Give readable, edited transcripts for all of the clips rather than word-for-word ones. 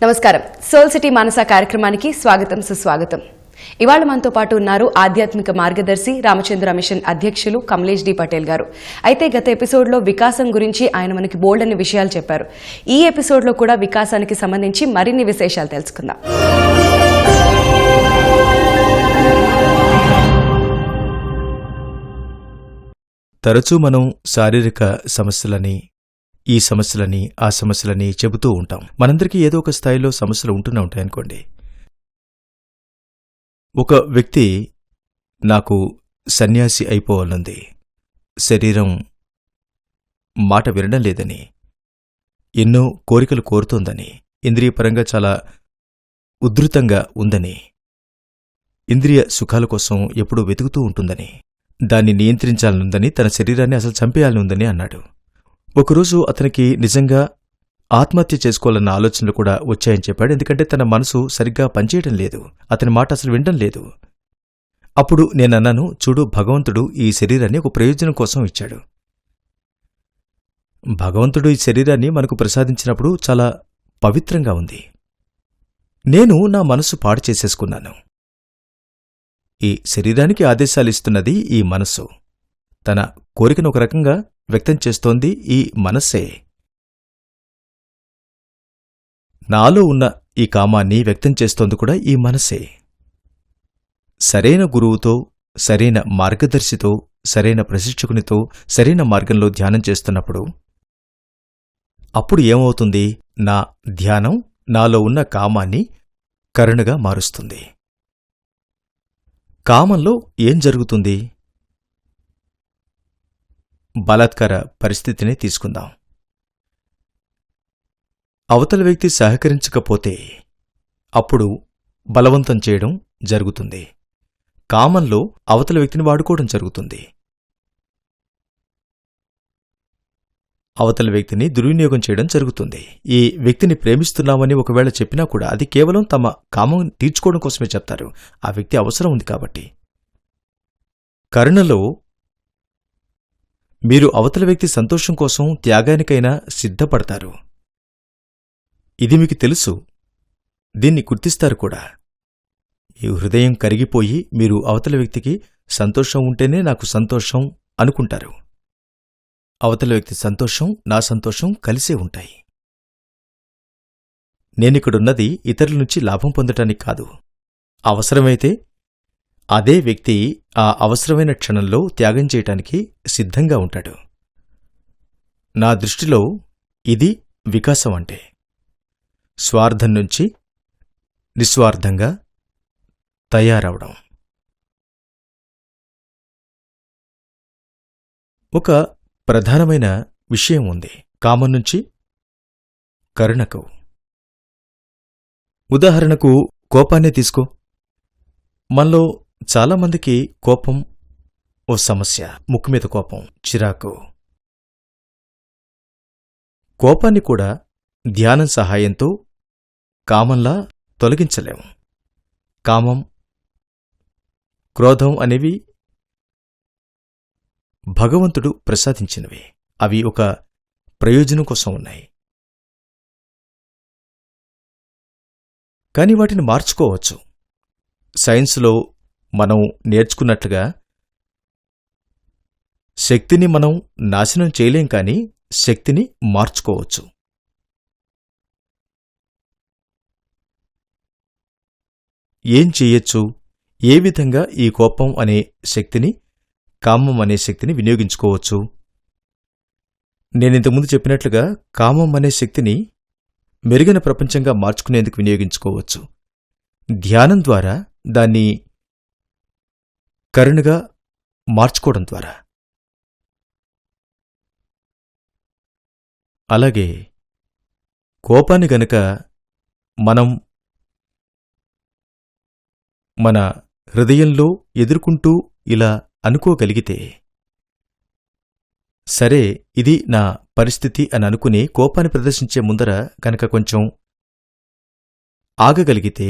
నమస్కారం. Soul city మానస కార్యక్రమానికి స్వాగతం, సుస్వాగతం. ఇవాళ మనతో పాటు ఉన్నారు ఆధ్యాత్మిక మార్గదర్శి రామచంద్ర మిషన్ అధ్యక్షులు కమలేష్ డి పటేల్ గారు. అయితే గత ఎపిసోడ్లో వికాసం గురించి ఆయన మనకి బోల్డ్ అనే విషయాలు చెప్పారు. ఈ ఎపిసోడ్లో కూడా వికాసానికి సంబంధించి మరిన్ని విశేషాలు తెలుసుకుందాం. తరచూ మనం శారీరక సమస్యలని, ఈ సమస్యలని, ఆ సమస్యలని చెబుతూ ఉంటాం. మనందరికీ ఏదో ఒక స్థాయిలో సమస్యలు ఉంటూనే ఉంటాయనుకోండి. ఒక వ్యక్తి నాకు సన్యాసి అయిపోవాలనుంది, శరీరం మాట వినడం లేదని, ఎన్నో కోరికలు కోరుతోందని, ఇంద్రియపరంగా చాలా ఉద్ధృతంగా ఉందని, ఇంద్రియ సుఖాల కోసం ఎప్పుడూ వెతుకుతూ ఉంటుందని, దాన్ని నియంత్రించాలనుందని, తన శరీరాన్ని అసలు చంపేయాలనుందని అన్నాడు. ఒకరోజు అతనికి నిజంగా ఆత్మహత్య చేసుకోవాలన్న ఆలోచనలు కూడా వచ్చాయని చెప్పాడు. ఎందుకంటే తన మనసు సరిగ్గా పనిచేయడం లేదు, అతని మాట అసలు వినడం లేదు. అప్పుడు నేనన్నాను, చూడు, భగవంతుడు ఈ శరీరాన్ని ఒక ప్రయోజనం కోసం ఇచ్చాడు. భగవంతుడు ఈ శరీరాన్ని మనకు ప్రసాదించినప్పుడు చాలా పవిత్రంగా ఉంది. నేను నా మనసు పాడు చేసేసుకున్నాను. ఈ శరీరానికి ఆదేశాలిస్తున్నది ఈ మనస్సు. తన కోరికను ఒక రకంగా వ్యక్తం చేస్తోంది ఈ మనస్సే. నాలో ఉన్న ఈ కామాన్ని వ్యక్తం చేస్తోంది కూడా ఈ మనస్సే. సరైన గురువుతో, సరైన మార్గదర్శితో, సరైన ప్రశిక్షకునితో సరైన మార్గంలో ధ్యానం చేస్తున్నప్పుడు అప్పుడు ఏమవుతుంది? నా ధ్యానం నాలో ఉన్న కామాన్ని కరుణగా మారుస్తుంది. కామంలో ఏం జరుగుతుంది? బలాత్కార పరిస్థితినే తీసుకుందాం. అవతల వ్యక్తి సహకరించకపోతే అప్పుడు బలవంతం చేయడం జరుగుతుంది. కామంలో అవతల వ్యక్తిని వాడుకోవడం జరుగుతుంది. అవతల వ్యక్తిని దుర్వినియోగం చేయడం జరుగుతుంది. ఈ వ్యక్తిని ప్రేమిస్తున్నామని ఒకవేళ చెప్పినా కూడా అది కేవలం తమ కామం తీర్చుకోవడం కోసమే చెప్తారు. ఆ వ్యక్తి అవసరం ఉంది కాబట్టి. కరుణలో మీరు అవతల వ్యక్తి సంతోషం కోసం త్యాగానికైనా సిద్ధపడతారు. ఇది మీకు తెలుసు, దీన్ని గుర్తిస్తారు కూడా. ఈ హృదయం కరిగిపోయి మీరు అవతల వ్యక్తికి సంతోషం ఉంటేనే నాకు సంతోషం అనుకుంటారు. అవతల వ్యక్తి సంతోషం, నా సంతోషం కలిసే ఉంటాయి. నేనిక్కడున్నది ఇతరుల నుంచి లాభం పొందటానికి కాదు. అవసరమైతే అదే వ్యక్తి ఆ అవసరమైన క్షణంలో త్యాగం చేయటానికి సిద్ధంగా ఉంటాడు. నా దృష్టిలో ఇది వికాసం అంటే. స్వార్థం నుంచి నిస్వార్థంగా తయారవడం. ఒక ప్రధానమైన విషయం ఉంది కామం నుంచి కరుణకు. ఉదాహరణకు కోపాన్నే తీసుకో. మనలో చాలామందికి కోపం ఓ సమస్య. ముక్కు మీద కోపం, చిరాకు. కోపాన్ని కూడా ధ్యానం సహాయంతో కామంలా తొలగించలేము. కామం, క్రోధం అనేవి భగవంతుడు ప్రసాదించినవి. అవి ఒక ప్రయోజనం కోసం ఉన్నాయి. కాని వాటిని మార్చుకోవచ్చు. సైన్సులో మనం నేర్చుకున్నట్లుగా శక్తిని మనం నాశనం చేయలేం, కాని శక్తిని మార్చుకోవచ్చు. ఏం చెయ్యొచ్చు? ఏ విధంగా ఈ కోపం అనే శక్తిని, కామం అనే శక్తిని వినియోగించుకోవచ్చు? నేనింతకుముందు చెప్పినట్లుగా కామం అనే శక్తిని మెరుగైన ప్రపంచంగా మార్చుకునేందుకు వినియోగించుకోవచ్చు. ధ్యానం ద్వారా దాన్ని కరుణగా మార్చుకోవడం ద్వారా. అలాగే కోపాన్ని గనక మనం మన హృదయంలో ఎదుర్కొంటూ ఇలా అనుకోగలిగితే, సరే ఇది నా పరిస్థితి అని అనుకుని కోపాన్ని ప్రదర్శించే ముందర కనుక కొంచెం ఆగగలిగితే,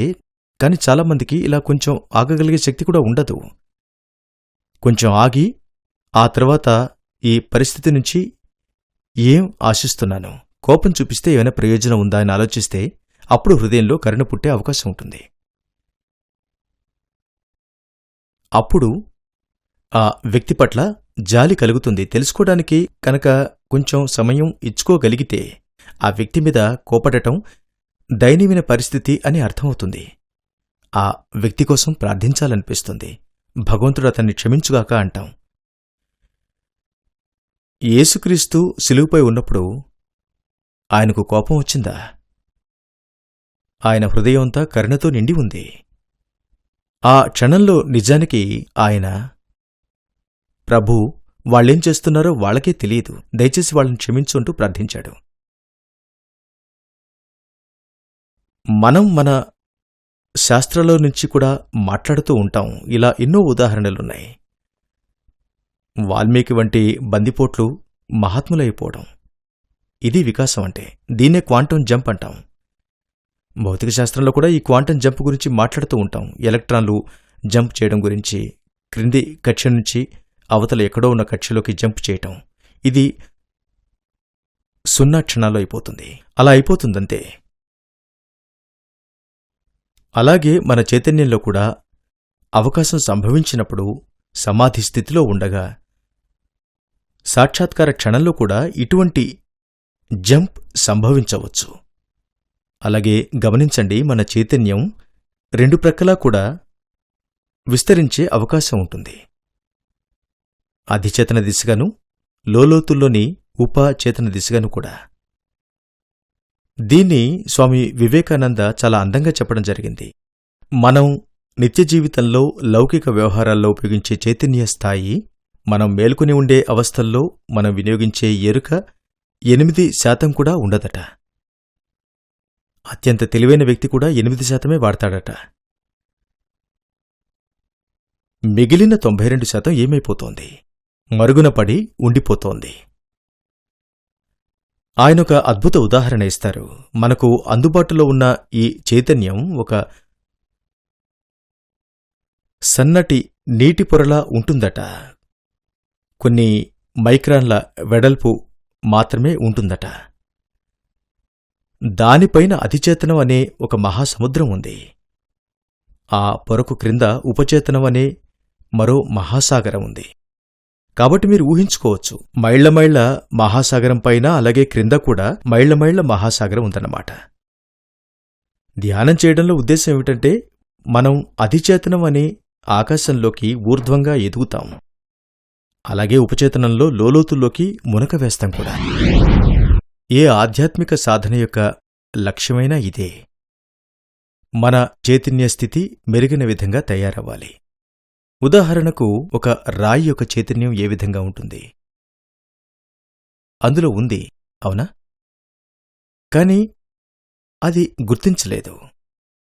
కాని చాలామందికి ఇలా కొంచెం ఆగగలిగే శక్తి కూడా ఉండదు. కొంచెం ఆగి ఆ తర్వాత ఈ పరిస్థితి నుంచి ఏం ఆశిస్తున్నాను, కోపం చూపిస్తే ఏమైనా ప్రయోజనం ఉందా అని ఆలోచిస్తే అప్పుడు హృదయంలో కరుణ పుట్టే అవకాశం ఉంటుంది. అప్పుడు ఆ వ్యక్తి పట్ల జాలి కలుగుతుంది. తెలుసుకోవడానికి కనుక కొంచెం సమయం ఇచ్చుకోగలిగితే ఆ వ్యక్తి మీద కోపడటం దయనీయమైన పరిస్థితి అని అర్థమవుతుంది. ఆ వ్యక్తి కోసం ప్రార్థించాలనిపిస్తుంది. భగవంతుడు అతన్ని క్షమించుగాక అంటాం. యేసుక్రీస్తు శిలువుపై ఉన్నప్పుడు ఆయనకు కోపం వచ్చిందా? ఆయన హృదయమంతా కరుణతో నిండి ఉంది. ఆ క్షణంలో నిజానికి ఆయన, ప్రభూ, వాళ్ళేం చేస్తున్నారో వాళ్లకే తెలియదు, దయచేసి వాళ్ళని క్షమించు అంటూ ప్రార్థించాడు. మనం మన శాస్త్రాల్లో నుంచి కూడా మాట్లాడుతూ ఉంటాం. ఇలా ఎన్నో ఉదాహరణలున్నాయి. వాల్మీకి వంటి బందిపోట్లు మహాత్ములైపోవడం, ఇది వికాసం అంటే. దీన్నే క్వాంటం జంప్ అంటాం. భౌతిక శాస్త్రంలో కూడా ఈ క్వాంటం జంప్ గురించి మాట్లాడుతూ ఉంటాం. ఎలక్ట్రాన్లు జంప్ చేయడం గురించి, క్రింది కక్ష నుంచి అవతల ఎక్కడో ఉన్న కక్షలోకి జంప్ చేయటం, ఇది 0 క్షణాల్లో అయిపోతుంది. అలా అయిపోతుందంతే. అలాగే మన చైతన్యంలో కూడా అవకాశం సంభవించినప్పుడు సమాధి స్థితిలో ఉండగా సాక్షాత్కార క్షణంలో కూడా ఇటువంటి జంప్ సంభవించవచ్చు. అలాగే గమనించండి, మన చైతన్యం రెండు ప్రక్కలా కూడా విస్తరించే అవకాశం ఉంటుంది. అధిచేతన దిశగాను, లోలోతుల్లోని ఉపచేతన దిశగాను కూడా. దీన్ని స్వామి వివేకానంద చాలా అందంగా చెప్పడం జరిగింది. మనం నిత్య జీవితంలో లౌకిక వ్యవహారాల్లో ఉపయోగించే చైతన్య స్థాయి, మనం మేల్కొని ఉండే అవస్థల్లో మనం వినియోగించే ఎరుక 8% కూడా ఉండదట. అత్యంత తెలివైన వ్యక్తి కూడా 8% వాడతాడట. మిగిలిన 92% ఏమైపోతోంది? మరుగున పడి ఉండిపోతోంది. ఆయనొక అద్భుత ఉదాహరణ ఇస్తారు. మనకు అందుబాటులో ఉన్న ఈ చైతన్యం ఒక సన్నటి నీటి పొరలా ఉంటుందట. కొన్ని మైక్రాన్ల వెడల్పు మాత్రమే ఉంటుందట. దానిపైన అధిచేతనం అనే ఒక మహాసముద్రం ఉంది. ఆ పొరకు క్రింద ఉపచేతనం అనే మరో మహాసాగరం ఉంది. కాబట్టి మీరు ఊహించుకోవచ్చు, మైళ్ల మైళ్ల మహాసాగరం పైన, అలాగే క్రింద కూడా మైళ్ల మైళ్ల మహాసాగరం ఉందన్నమాట. ధ్యానం చేయడంలో ఉద్దేశం ఏమిటంటే, మనం అధిచేతనం అనే ఆకాశంలోకి ఊర్ధ్వంగా ఎదుగుతాం. అలాగే ఉపచేతనంలో లోలోతుల్లోకి మునక వేస్తాం కూడా. ఏ ఆధ్యాత్మిక సాధన యొక్క లక్ష్యమైనా ఇదే. మన చైతన్య స్థితి మెరుగైన విధంగా తయారవ్వాలి. ఉదాహరణకు, ఒక రాయి యొక్క చైతన్యం ఏ విధంగా ఉంటుంది? అందులో ఉంది, అవునా? కాని అది గుర్తించలేదు.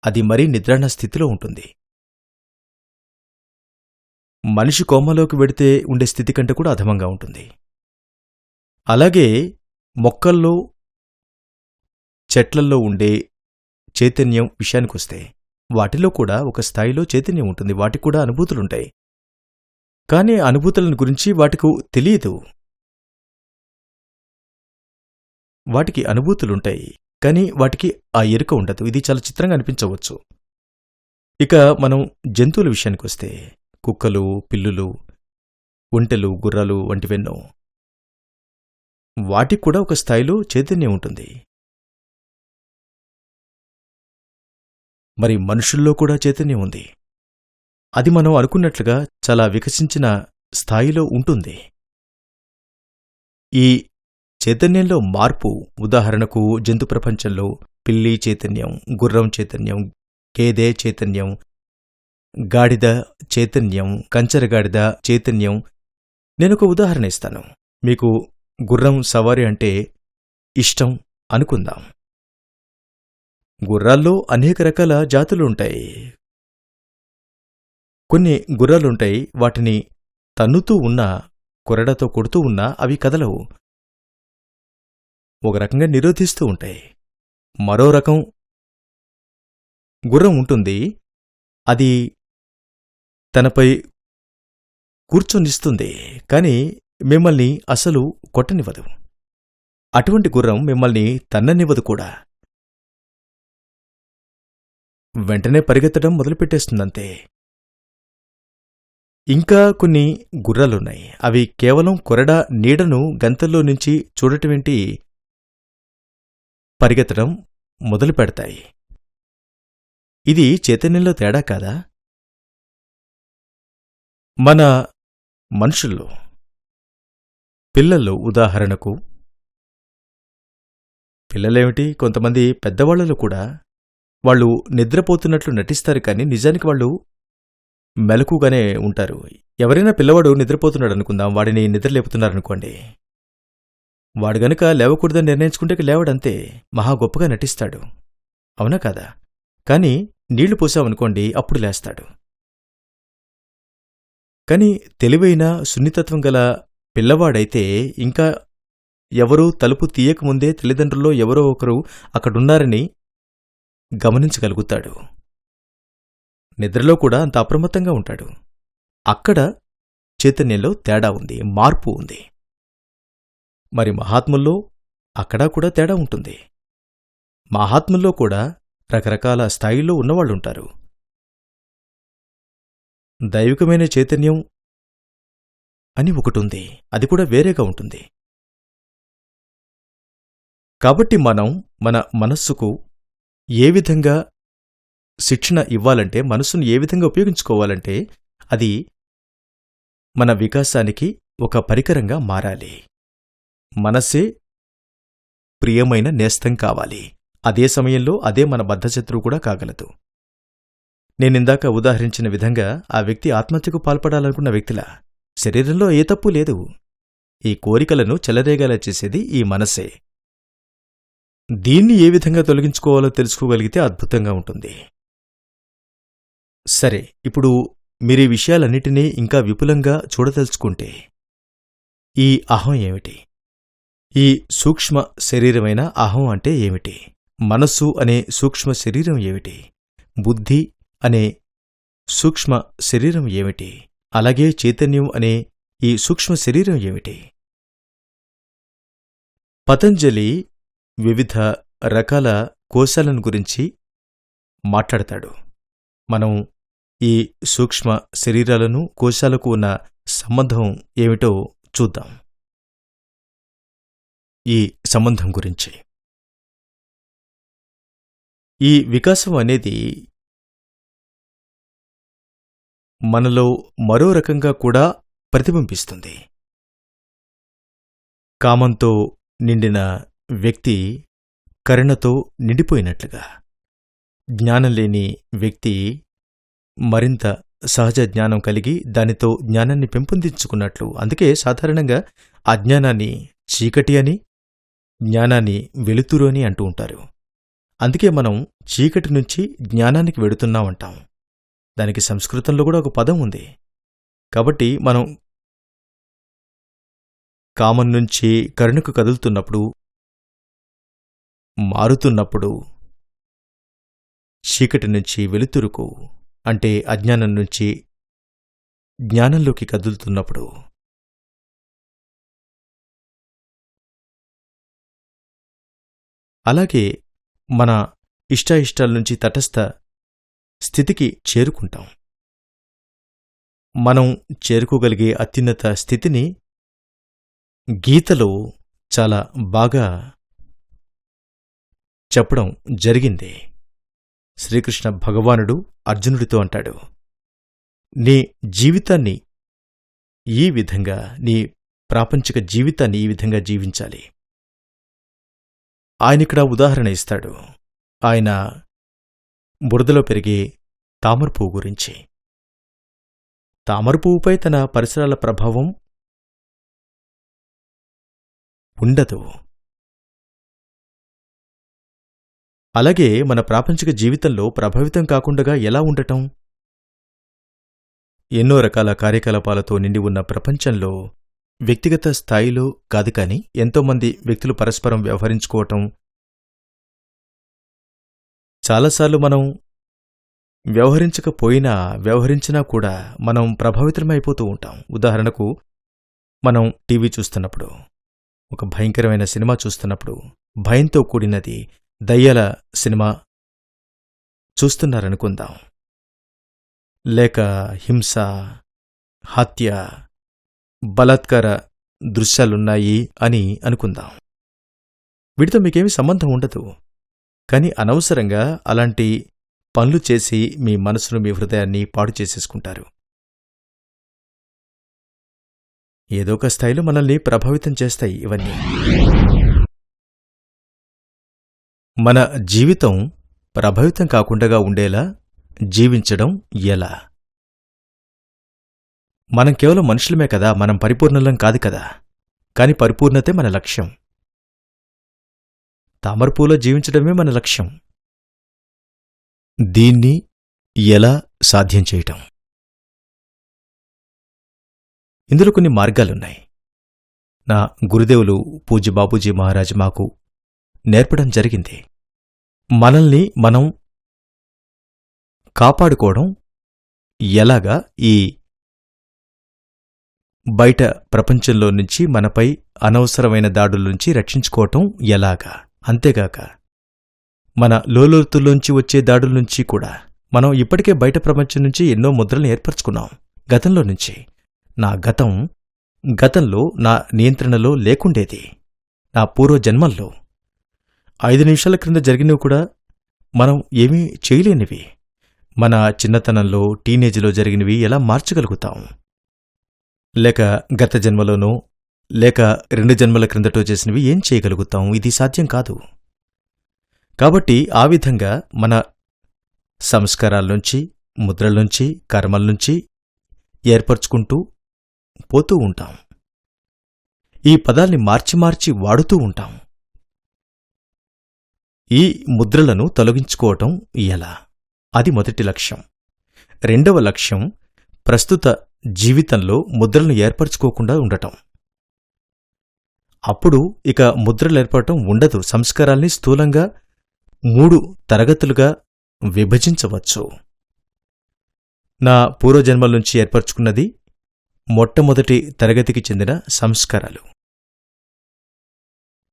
అది మరీ నిద్రాణ స్థితిలో ఉంటుంది. మనిషి కోమాలోకి వెడితే ఉండే స్థితి కంటే కూడా అధమంగా ఉంటుంది. అలాగే మొక్కల్లో, చెట్లల్లో ఉండే చైతన్యం విషయానికొస్తే, వాటిలో కూడా ఒక స్థాయిలో చైతన్యం ఉంటుంది. వాటికి కూడా అనుభూతులుంటాయి. కానీ అనుభూతులను గురించి వాటికి తెలియదు. వాటికి అనుభూతులుంటాయి, కానీ వాటికి ఆ ఎరుక ఉండదు. ఇది చాలా చిత్రంగా అనిపించవచ్చు. ఇక మనం జంతువుల విషయానికొస్తే, కుక్కలు, పిల్లులు, ఒంటెలు, గుర్రాలు వంటివెన్నో, వాటికి కూడా ఒక స్థాయిలో చైతన్యం ఉంటుంది. మరి మనుషుల్లో కూడా చైతన్యం ఉంది. అది మనం అనుకున్నట్లుగా చాలా వికసించిన స్థాయిలో ఉంటుంది. ఈ చైతన్యంలో మార్పు, ఉదాహరణకు జంతు ప్రపంచంలో పిల్లి చైతన్యం, గుర్రం చైతన్యం, గేదె చైతన్యం, గాడిద చైతన్యం, కంచరగాడిద చైతన్యం. నేనొక ఉదాహరణ ఇస్తాను. మీకు గుర్రం సవారీ అంటే ఇష్టం అనుకుందాం. గుర్రాల్లో అనేక రకాల జాతులుంటాయి. కొన్ని గుర్రాలుంటాయి, వాటిని తన్నుతూ ఉన్నా, కొరడాతో కొడుతూ ఉన్నా అవి కదలవు. ఒక రకంగా నిరోధిస్తూ ఉంటాయి. మరో రకం గుర్రం ఉంటుంది, అది తనపై కూర్చొనిస్తుంది, కాని మిమ్మల్ని అసలు కొట్టనివ్వదు. అటువంటి గుర్రం మిమ్మల్ని తన్ననివ్వదు కూడా. వెంటనే పరిగెత్తడం మొదలుపెట్టేస్తుందంతే. ఇంకా కొన్ని గుర్రాలున్నాయి. అవి కేవలం కొరడా నీడను గంతల్లో నుంచి చూడటమేంటి పరిగెత్తడం మొదలు పెడతాయి. ఇది చైతన్యంలో తేడా కాదా? మన మనుషుల్లో పిల్లలు ఉదాహరణకు, పిల్లలేమిటి, కొంతమంది పెద్దవాళ్లలో కూడా వాళ్ళు నిద్రపోతున్నట్లు నటిస్తారు, కానీ నిజానికి వాళ్ళు మెలకుగానే ఉంటారు. ఎవరైనా పిల్లవాడు నిద్రపోతున్నాడనుకుందాం, వాడిని నిద్రలేపుతున్నారనుకోండి, వాడు గనుక లేవకూడదని నిర్ణయించుకుంటే లేవడంతే, మహా గొప్పగా నటిస్తాడు, అవునా కాదా? కాని నీళ్లు పోసామనుకోండి, అప్పుడు లేస్తాడు. కాని తెలివైన సున్నితత్వం గల పిల్లవాడైతే ఇంకా ఎవరూ తలుపు తీయకముందే తల్లిదండ్రుల్లో ఎవరో ఒకరు అక్కడున్నారని గమనించగలుగుతాడు. నిద్రలో కూడా అంత అప్రమత్తంగా ఉంటాడు. అక్కడ చైతన్యంలో తేడా ఉంది, మార్పు ఉంది. మరి మహాత్ముల్లో అక్కడా కూడా తేడా ఉంటుంది. మహాత్ముల్లో కూడా రకరకాల స్థాయిల్లో ఉన్నవాళ్లుంటారు. దైవికమైన చైతన్యం అని ఒకటుంది, అది కూడా వేరేగా ఉంటుంది. కాబట్టి మనం మన మనస్సుకు ఏ విధంగా శిక్షణ ఇవ్వాలంటే, మనస్సును ఏ విధంగా ఉపయోగించుకోవాలంటే, అది మన వికాసానికి ఒక పరికరంగా మారాలి. మనస్సే ప్రియమైన నేస్తం కావాలి. అదే సమయంలో అదే మన బద్ధశత్రువు కూడా కాగలదు. నేనిందాక ఉదాహరించిన విధంగా ఆ వ్యక్తి ఆత్మహత్యకు పాల్పడాలనుకున్న వ్యక్తిలా, శరీరంలో ఏ తప్పు లేదు. ఈ కోరికలను చెలరేగేలా చేసేది ఈ మనస్సే. దీన్ని ఏ విధంగా తొలగించుకోవాలో తెలుసుకోగలిగితే అద్భుతంగా ఉంటుంది. సరే, ఇప్పుడు మీరీ విషయాలన్నిటినీ ఇంకా విపులంగా చూడదలుచుకుంటే, ఈ అహం ఏమిటి? ఈ సూక్ష్మ శరీరమైన అహం అంటే ఏమిటి? మనస్సు అనే సూక్ష్మ శరీరం ఏమిటి? బుద్ధి అనే సూక్ష్మ శరీరం ఏమిటి? అలాగే చైతన్యం అనే ఈ సూక్ష్మ శరీరం ఏమిటి? పతంజలి వివిధ రకాల కోశాలను గురించి మాట్లాడతాడు. మనం ఈ సూక్ష్మ శరీరాలను, కోశాలకు ఉన్న సంబంధం ఏమిటో చూద్దాం. ఈ సంబంధం గురించి, ఈ వికాసం అనేది మనలో మరో రకంగా కూడా ప్రతిబింబిస్తుంది. కామంతో నిండిన వ్యక్తి కరుణతో నిండిపోయినట్లుగా, జ్ఞానం లేని వ్యక్తి మరింత సహజ జ్ఞానం కలిగి దానితో జ్ఞానాన్ని పెంపొందించుకున్నట్లు. అందుకే సాధారణంగా అజ్ఞానాన్ని చీకటి అని, జ్ఞానాన్ని వెలుతురు అని అంటూ ఉంటారు. అందుకే మనం చీకటి నుంచి జ్ఞానానికి వెడుతున్నామంటాం. దానికి సంస్కృతంలో కూడా ఒక పదం ఉంది. కాబట్టి మనం కామం నుంచి కరుణకు కదులుతున్నప్పుడు, మారుతున్నప్పుడు, చీకటి నుంచి వెలుతురుకు అంటే అజ్ఞానం నుంచి జ్ఞానంలోకి కదులుతున్నప్పుడు, అలాగే మన ఇష్టాయిష్టాల నుంచి తటస్థ స్థితికి చేరుకుంటాం. మనం చేరుకోగలిగే అత్యున్నత స్థితిని గీతలో చాలా బాగా చెప్పడం జరిగింది. శ్రీకృష్ణ భగవానుడు అర్జునుడితో అంటాడు, నీ జీవితాన్ని ఈ విధంగా, నీ ప్రాపంచిక జీవితాన్ని ఈ విధంగా జీవించాలి. ఆయనిక్కడ ఉదాహరణ ఇస్తాడు. ఆయన బురదలో పెరిగే తామరపువ్వు గురించి. తామరపువ్వుపై తన పరిసరాల ప్రభావం ఉండదు. అలాగే మన ప్రాపంచిక జీవితంలో ప్రభావితం కాకుండా ఎలా ఉండటం? ఎన్నో రకాల కార్యకలాపాలతో నిండి ఉన్న ప్రపంచంలో వ్యక్తిగత స్థాయిలో కాదు కాని ఎంతోమంది వ్యక్తులు పరస్పరం వ్యవహరించుకోవటం, చాలాసార్లు మనం వ్యవహరించినా కూడా మనం ప్రభావితమైపోతూ ఉంటాం. ఉదాహరణకు, మనం టీవీ చూస్తున్నప్పుడు, ఒక భయంకరమైన సినిమా చూస్తున్నప్పుడు, భయంతో కూడినది దయ్యాల సినిమా చూస్తున్నారనుకుందాం, లేక హింస, హత్య, బలాత్కార దృశ్యాలున్నాయి అని అనుకుందాం. వీటితో మీకేమీ సంబంధం ఉండదు, కాని అనవసరంగా అలాంటి పనులు చేసి మీ మనసును, మీ హృదయాన్ని పాడు చేసేసుకుంటారు. ఏదో ఒక స్థాయిలో మనల్ని ప్రభావితం చేస్తాయి ఇవన్నీ. మన జీవితం ప్రభావితం కాకుండా ఉండేలా జీవించడం ఎలా? మనం కేవలం మనుషులమే కదా, మనం పరిపూర్ణలం కాదు కదా. కాని పరిపూర్ణతే మన లక్ష్యం. తామరపూలో జీవించడమే మన లక్ష్యం. దీన్ని ఎలా సాధ్యం చేయటం? ఇందులో కొన్ని మార్గాలున్నాయి. నా గురుదేవులు పూజ్య బాపూజీ మహారాజ్ మాకు నేర్పడం జరిగింది. మనల్ని మనం కాపాడుకోవడం ఎలాగా, ఈ బయట ప్రపంచంలో నుంచి మనపై అనవసరమైన దాడుల నుంచి రక్షించుకోవటం ఎలాగా. అంతేగాక మన లోతుల్లోంచి వచ్చే దాడుల నుంచి కూడా మనం ఇప్పటికే బయట ప్రపంచం నుంచి ఎన్నో ముద్రల్ని ఏర్పరచుకున్నాం. గతంలో నుంచి. నా గతంలో నా నియంత్రణలో లేకుండేది. నా పూర్వజన్మల్లో 5 నిమిషాల క్రింద జరిగినవి కూడా మనం ఏమీ చేయలేనివి. మన చిన్నతనంలో, టీనేజ్లో జరిగినవి ఎలా మార్చగలుగుతాం? లేక గత జన్మలోనో, లేక 2 జన్మల క్రిందటో చేసినవి ఏం చేయగలుగుతాం? ఇది సాధ్యం కాదు. కాబట్టి ఆ విధంగా మన సంస్కారాల్నుంచి, ముద్రల్నుంచి, కర్మల్నుంచి ఏర్పరచుకుంటూ పోతూ ఉంటాం. ఈ పదాల్ని మార్చి వాడుతూ ఉంటాం. ఈ ముద్రలను తొలగించుకోవటం ఎలా? అది మొదటి లక్ష్యం. రెండవ లక్ష్యం, ప్రస్తుత జీవితంలో ముద్రలను ఏర్పరచుకోకుండా ఉండటం. అప్పుడు ఇక ముద్రలు ఏర్పడటం ఉండదు. సంస్కారాల్ని స్థూలంగా 3 తరగతులుగా విభజించవచ్చు. నా పూర్వజన్మల నుంచి ఏర్పరచుకున్నది మొట్టమొదటి తరగతికి చెందిన సంస్కారాలు.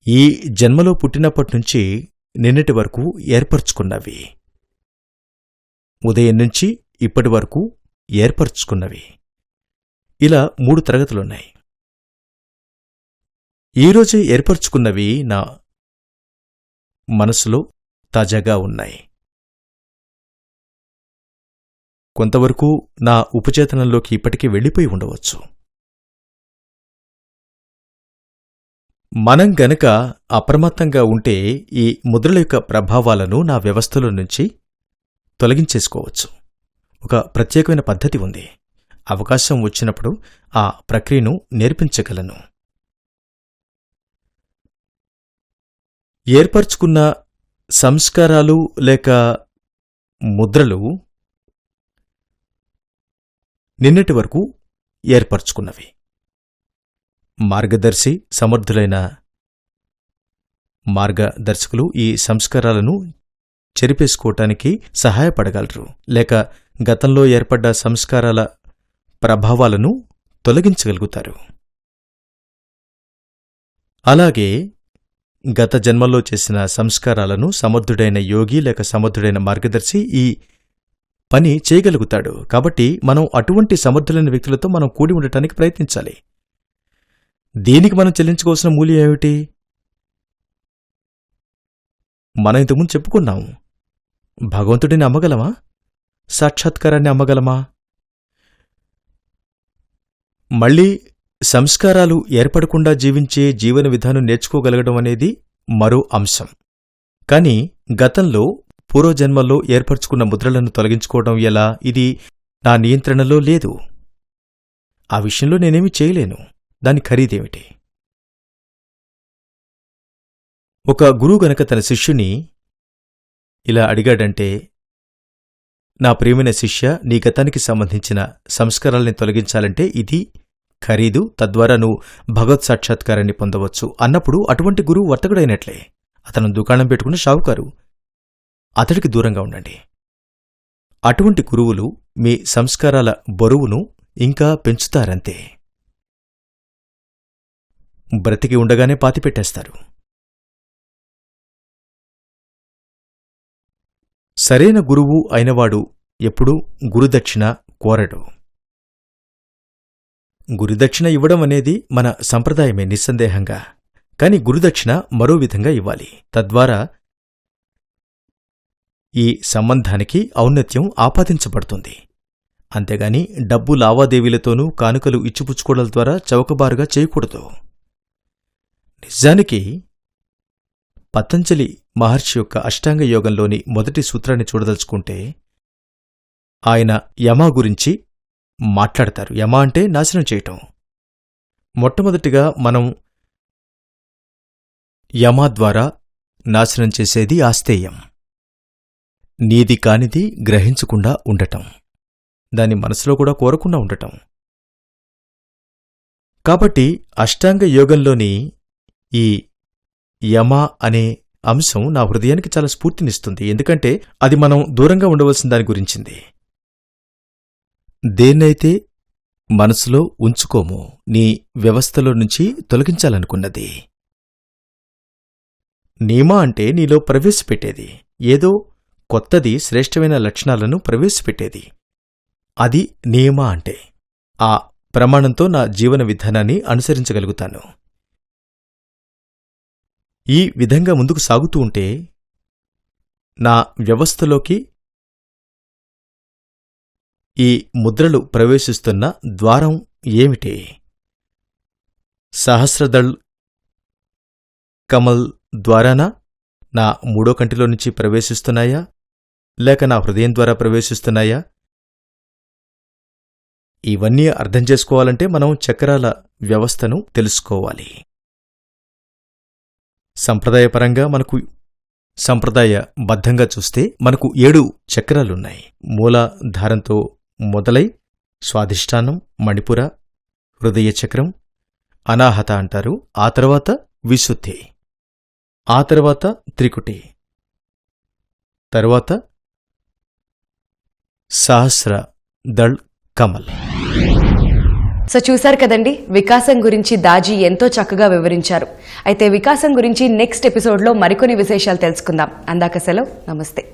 ఈ జన్మలో పుట్టినప్పటినుంచి నిన్నటి వరకు ఏర్పరచుకున్నవి. ఉదయం నుంచి ఇప్పటి వరకు ఏర్పరచుకున్నవి. ఇలా 3 తరగతులున్నాయి. ఈరోజే ఏర్పరచుకున్నవి నా మనసులో తాజాగా ఉన్నాయి. కొంతవరకు నా ఉపచేతనంలోకి ఇప్పటికే వెళ్ళిపోయి ఉండవచ్చు. మనం గనక అప్రమత్తంగా ఉంటే ఈ ముద్రల యొక్క ప్రభావాలను నా వ్యవస్థలో నుంచి తొలగించేసుకోవచ్చు. ఒక ప్రత్యేకమైన పద్ధతి ఉంది. అవకాశం వచ్చినప్పుడు ఆ ప్రక్రియను నేర్పించగలను. ఏర్పరచుకున్న సంస్కారాలు లేక ముద్రలు నిన్నటి వరకు ఏర్పరచుకున్నవి. మార్గదర్శి, సమర్థులైన మార్గదర్శకులు ఈ సంస్కారాలను చెరిపేసుకోవటానికి సహాయపడగలరు, లేక గతంలో ఏర్పడ్డ సంస్కారాల ప్రభావాలను తొలగించగలుగుతారు. అలాగే గత జన్మల్లో చేసిన సంస్కారాలను సమర్థుడైన యోగి లేక సమర్థుడైన మార్గదర్శి ఈ పని చేయగలుగుతాడు. కాబట్టి మనం అటువంటి సమర్థులైన వ్యక్తులతో మనం కూడి ఉండటానికి ప్రయత్నించాలి. దీనికి మనం చెల్లించుకోవాల్సిన మూల్యం ఏమిటి? మనం ఇంతకుముందు చెప్పుకున్నాం. భగవంతుడిని అమ్మగలమా? సాక్షాత్కారాన్ని అమ్మగలమా? మళ్లీ సంస్కారాలు ఏర్పడకుండా జీవించే జీవన విధానం నేర్చుకోగలగడం అనేది మరో అంశం. కాని గతంలో పూర్వజన్మల్లో ఏర్పరచుకున్న ముద్రలను తొలగించుకోవడం ఎలా? ఇది నా నియంత్రణలో లేదు. ఆ విషయంలో నేనేమీ చేయలేను. దాని ఖరీదేమిటి? ఒక గురువు గనక తన శిష్యుని ఇలా అడిగాడంటే, నా ప్రియమైన శిష్య, నీ గతానికి సంబంధించిన సంస్కారాల్ని తొలగించాలంటే ఇది ఖరీదు, తద్వారా నువ్వు భగవత్ సాక్షాత్కారాన్ని పొందవచ్చు అన్నప్పుడు అటువంటి గురువు వర్తకుడైనట్లే. అతను దుకాణం పెట్టుకున్న షావుకారు. అతడికి దూరంగా ఉండండి. అటువంటి గురువులు మీ సంస్కారాల బరువును ఇంకా పెంచుతారంతే. బ్రతికి ఉండగానే పాతిపెట్టేస్తారు. సరైన గురువు అయినవాడు ఎప్పుడూ గురుదక్షిణ కోరడు. గురుదక్షిణ ఇవ్వడం అనేది మన సంప్రదాయమే నిస్సందేహంగా. కాని గురుదక్షిణ మరో విధంగా ఇవ్వాలి. తద్వారా ఈ సంబంధానికి ఔన్నత్యం ఆపాదించబడుతుంది. అంతేగాని డబ్బు లావాదేవీలతోనూ కానుకలు ఇచ్చిపుచ్చుకోవడం ద్వారా చౌకబారుగా చేయకూడదు. నిజానికి పతంజలి మహర్షి యొక్క అష్టాంగ యోగంలోని మొదటి సూత్రాన్ని చూడదలుచుకుంటే ఆయన యమ గురించి మాట్లాడతారు. యమ అంటే నాశనం చేయటం. మొట్టమొదటిగా మనం యమ ద్వారా నాశనం చేసేది ఆస్తేయం. నీది కానిది గ్రహించకుండా ఉండటం, దాన్ని మనసులో కూడా కోరకుండా ఉండటం. కాబట్టి అష్టాంగ యోగంలోని ఈ యమ అనే అంశం నా హృదయానికి చాలా స్ఫూర్తినిస్తుంది. ఎందుకంటే అది మనం దూరంగా ఉండవలసిన దాని గురించింది. దేన్నైతే మనసులో ఉంచుకోమో నీ వ్యవస్థలో నుంచి తొలగించాలనుకున్నది. నియమ అంటే నీలో ప్రవేశపెట్టేది, ఏదో కొత్తది, శ్రేష్టమైన లక్షణాలను ప్రవేశపెట్టేది. అది నియమ అంటే. ఆ ప్రమాణంతో నా జీవన విధానాన్ని అనుసరించగలుగుతాను. ఈ విధంగా ముందుకు సాగుతూ ఉంటే నా వ్యవస్థలోకి ఈ ముద్రలు ప్రవేశిస్తున్న ద్వారం ఏమిటి? సహస్రదళ్ కమల్ ద్వారానా నా మూడో కంటిలో నుంచి ప్రవేశిస్తున్నాయా, లేక నా హృదయం ద్వారా ప్రవేశిస్తున్నాయా? ఇవన్నీ అర్థం చేసుకోవాలంటే మనం చక్రాల వ్యవస్థను తెలుసుకోవాలి. సంప్రదాయపరంగా మనకు సంప్రదాయబద్ధంగా చూస్తే మనకు 7 చక్రాలున్నాయి. మూలాధారంతో మొదలై స్వాధిష్టానం, మణిపుర, హృదయ చక్రం, అనాహత అంటారు. ఆ తర్వాత విశుద్ధి, ఆ తర్వాత త్రికుటి, తర్వాత సహస్ర దళ్ కమల్. సో చూశారు కదండి, వికాసం గురించి దాజీ ఎంతో చక్కగా వివరించారు. అయితే వికాసం గురించి నెక్స్ట్ ఎపిసోడ్లో మరికొన్ని విశేషాలు తెలుసుకుందాం. అందాక సెలవు, నమస్తే.